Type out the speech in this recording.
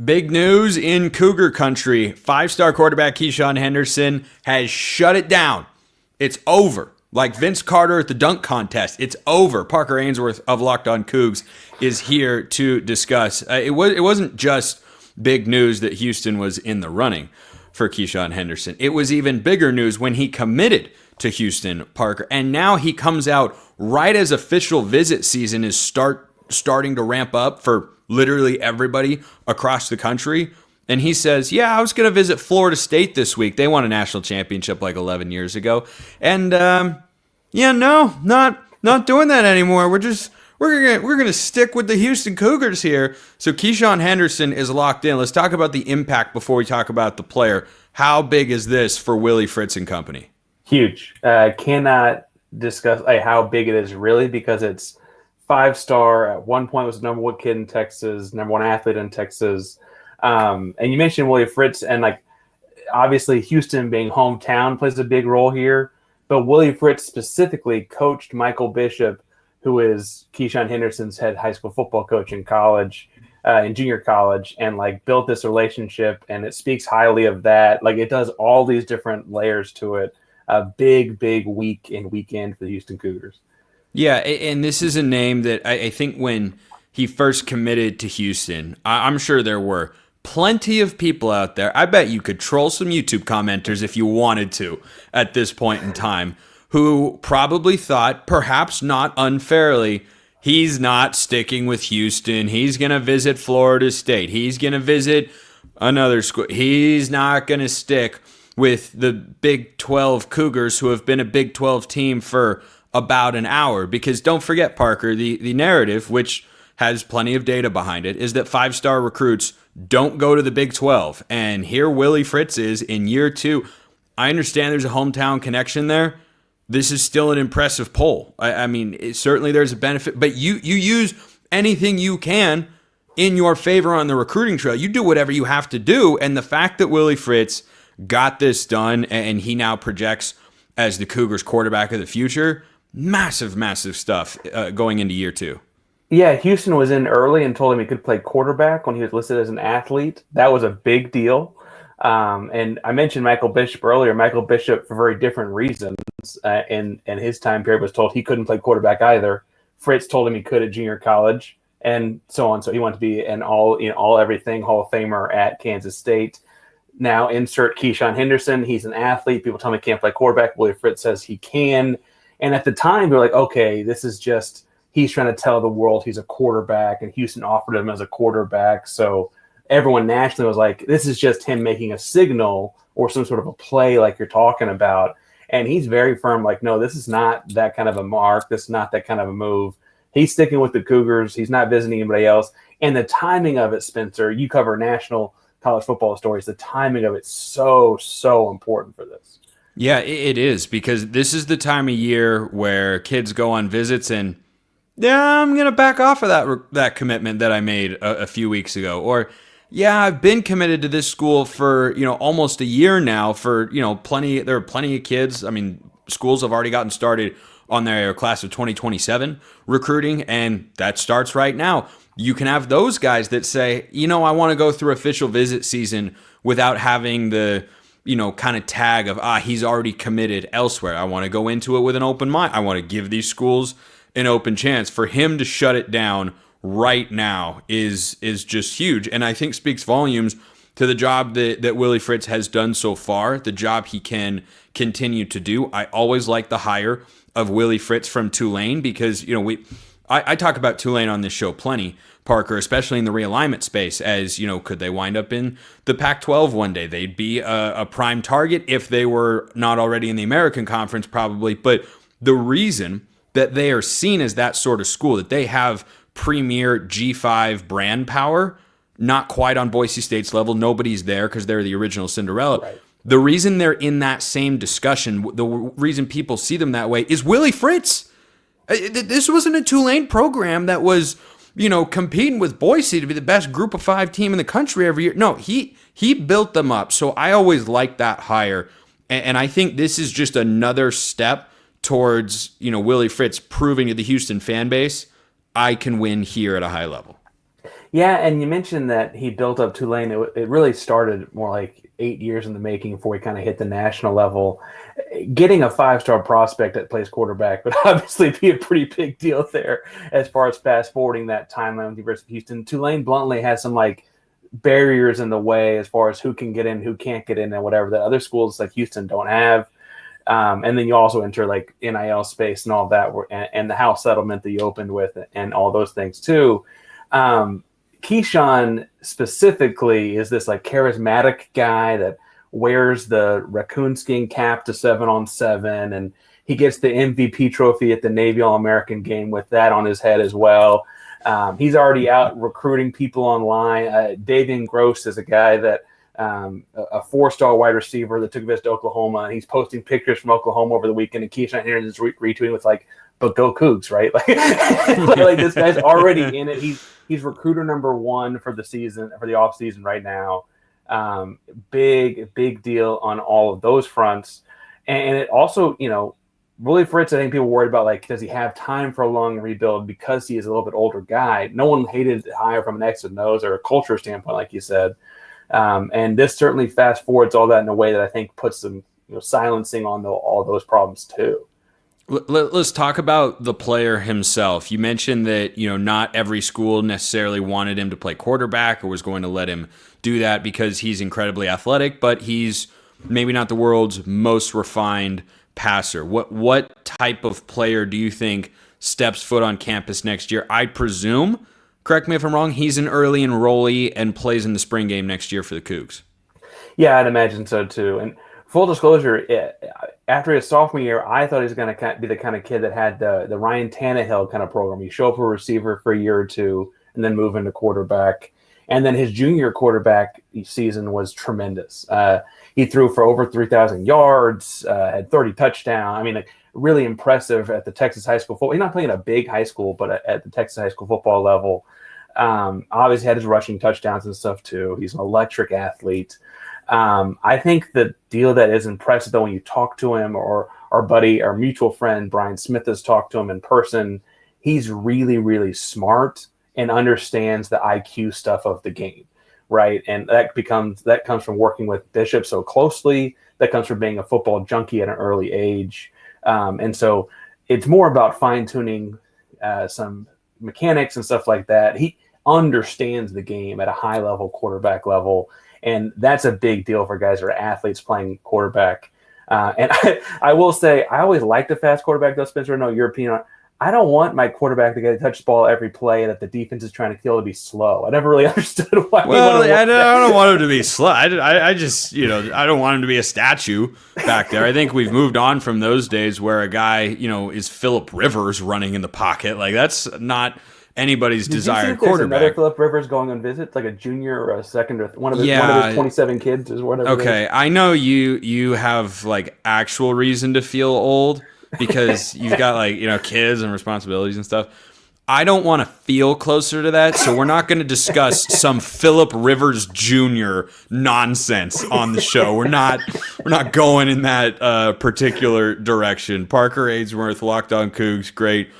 Big news in Cougar country. Five-star quarterback Keshan Henderson has shut it down. It's over. Like Vince Carter at the dunk contest, it's over. Parker Ainsworth of Locked On Cougs is here to discuss. It wasn't just big news that Houston was in the running for Keshan Henderson. It was even bigger news when he committed to Houston, Parker. And now he comes out right as official visit season is starting to ramp up for literally everybody across the country. And he says, yeah, I was going to visit Florida State this week. They won a national championship like 11 years ago. And not doing that anymore. We're going to stick with the Houston Cougars here. So Keshan Henderson is locked in. Let's talk about the impact before we talk about the player. How big is this for Willie Fritz and company? Huge. Cannot discuss how big it is really, because it's five-star. At one point was the number one kid in Texas, number one athlete in Texas. And you mentioned Willie Fritz, and obviously Houston being hometown plays a big role here. But Willie Fritz specifically coached Michael Bishop, who is Keshan Henderson's head high school football coach in college, in junior college, and built this relationship. And it speaks highly of that. It does all these different layers to it. A big week and weekend for the Houston Cougars. Yeah, and this is a name that I think when he first committed to Houston, I'm sure there were plenty of people out there. I bet you could troll some YouTube commenters if you wanted to at this point in time, who probably thought, perhaps not unfairly, he's not sticking with Houston. He's going to visit Florida State. He's going to visit another school. He's not going to stick with the Big 12 Cougars, who have been a Big 12 team for about an hour. Because don't forget, Parker, the narrative, which has plenty of data behind it, is that five-star recruits don't go to the Big 12. And here Willie Fritz is in year two. I understand there's a hometown connection there. This is still an impressive poll. I mean, certainly there's a benefit, but you use anything you can in your favor on the recruiting trail. You do whatever you have to do. And the fact that Willie Fritz got this done and he now projects as the Cougars quarterback of the future, massive stuff going into year two. Yeah, Houston was in early and told him he could play quarterback when he was listed as an athlete. That was a big deal. And I mentioned Michael Bishop earlier. Michael Bishop, for very different reasons, in his time period, was told he couldn't play quarterback either. Fritz told him he could at junior college, and so on. So he wanted to be an all everything Hall of Famer at Kansas State. Now insert Keshan Henderson. He's an athlete. People tell me he can't play quarterback. Willie Fritz says he can. And at the time, they were like, okay, this is just he's trying to tell the world he's a quarterback, and Houston offered him as a quarterback. So everyone nationally was like, this is just him making a signal or some sort of a play like you're talking about. And he's very firm, no, this is not that kind of a mark. This is not that kind of a move. He's sticking with the Cougars. He's not visiting anybody else. And the timing of it, Spencer, you cover national college football stories. The timing of it's so important for this. Yeah, it is, because this is the time of year where kids go on visits and, yeah, I'm going to back off of that commitment that I made a few weeks ago. Or, yeah, I've been committed to this school for, almost a year now for, there are plenty of kids. I mean, schools have already gotten started on their class of 2027 recruiting, and that starts right now. You can have those guys that say, I want to go through official visit season without having the, kind of tag of, he's already committed elsewhere. I want to go into it with an open mind. I want to give these schools an open chance. For him to shut it down right now is just huge, and I think speaks volumes to the job that Willie Fritz has done so far, the job he can continue to do. I always like the hire of Willie Fritz from Tulane, because I talk about Tulane on this show plenty, Parker, especially in the realignment space, as could they wind up in the Pac-12 one day? They'd be a prime target if they were not already in the American Conference, probably. But the reason that they are seen as that sort of school, that they have premier G5 brand power, not quite on Boise State's level. Nobody's there because they're the original Cinderella. Right. The reason they're in that same discussion, the reason people see them that way, is Willie Fritz. This wasn't a Tulane program that was, competing with Boise to be the best group of 5 team in the country every year. No, he built them up. So I always like that hire. And I think this is just another step towards, Willie Fritz proving to the Houston fan base, I can win here at a high level. Yeah, and you mentioned that he built up Tulane. It really started more like 8 years in the making before he kind of hit the national level. Getting a five-star prospect that plays quarterback would obviously be a pretty big deal there as far as fast forwarding that timeline with the University of Houston. Tulane bluntly has some like barriers in the way as far as who can get in, who can't get in, and whatever that other schools like Houston don't have. And then you also enter like NIL space and all that, and the house settlement that you opened with, and all those things too. Keshan specifically is this like charismatic guy that wears the raccoon skin cap to 7-on-7, and he gets the MVP trophy at the Navy All-American game with that on his head as well. He's already out recruiting people online. Davian Gross is a guy that a 4-star wide receiver that took a visit to Oklahoma, and he's posting pictures from Oklahoma over the weekend, and Keshan Henderson is retweeting with like, "But go Cougs," right? Like this guy's already in it. He's recruiter number 1 for the season, for the off season right now. Big deal on all of those fronts. And it also, Willie Fritz, I think people worried about, like, does he have time for a long rebuild because he is a little bit older guy? No one hated to hire from an X and O's or a culture standpoint, like you said. And this certainly fast forwards all that in a way that I think puts some silencing on all those problems too. Let's talk about the player himself. You mentioned that, not every school necessarily wanted him to play quarterback or was going to let him do that because he's incredibly athletic, but he's maybe not the world's most refined passer. What type of player do you think steps foot on campus next year? I presume, correct me if I'm wrong, he's an early enrollee and plays in the spring game next year for the Cougs. Yeah, I'd imagine so too. And full disclosure, after his sophomore year, I thought he was going to be the kind of kid that had the Ryan Tannehill kind of program. You show up a receiver for a year or two and then move into quarterback. And then his junior quarterback season was tremendous. He threw for over 3,000 yards, had 30 touchdowns. I mean, really impressive at the Texas high school football. He's not playing a big high school, but at the Texas high school football level. Obviously had his rushing touchdowns and stuff too. He's an electric athlete. I think the deal that is impressive, though, when you talk to him, or our buddy, our mutual friend, Brian Smith, has talked to him in person, he's really, really smart and understands the IQ stuff of the game, right? And that comes from working with Bishop so closely. That comes from being a football junkie at an early age. And so it's more about fine-tuning some mechanics and stuff like that. He understands the game at a high level, quarterback level. And that's a big deal for guys who are athletes playing quarterback. And I will say, I always liked a fast quarterback, though, Spencer. I know your opinion on it. I don't want my quarterback to get to touch the ball every play that the defense is trying to kill to be slow. I never really understood why. Well, I don't want him to be slow. I just, I don't want him to be a statue back there. I think we've moved on from those days where a guy, is Phillip Rivers running in the pocket. Like, that's not anybody's desired quarterback. Another Phillip Rivers going on visits, like a junior or a second, or one of his 27 kids is whatever. Okay, I know you have like actual reason to feel old because you've got like kids and responsibilities and stuff. I don't want to feel closer to that, so we're not going to discuss some Phillip Rivers Jr. nonsense on the show. We're not going in that particular direction. Parker Ainsworth, Locked On Cougs, great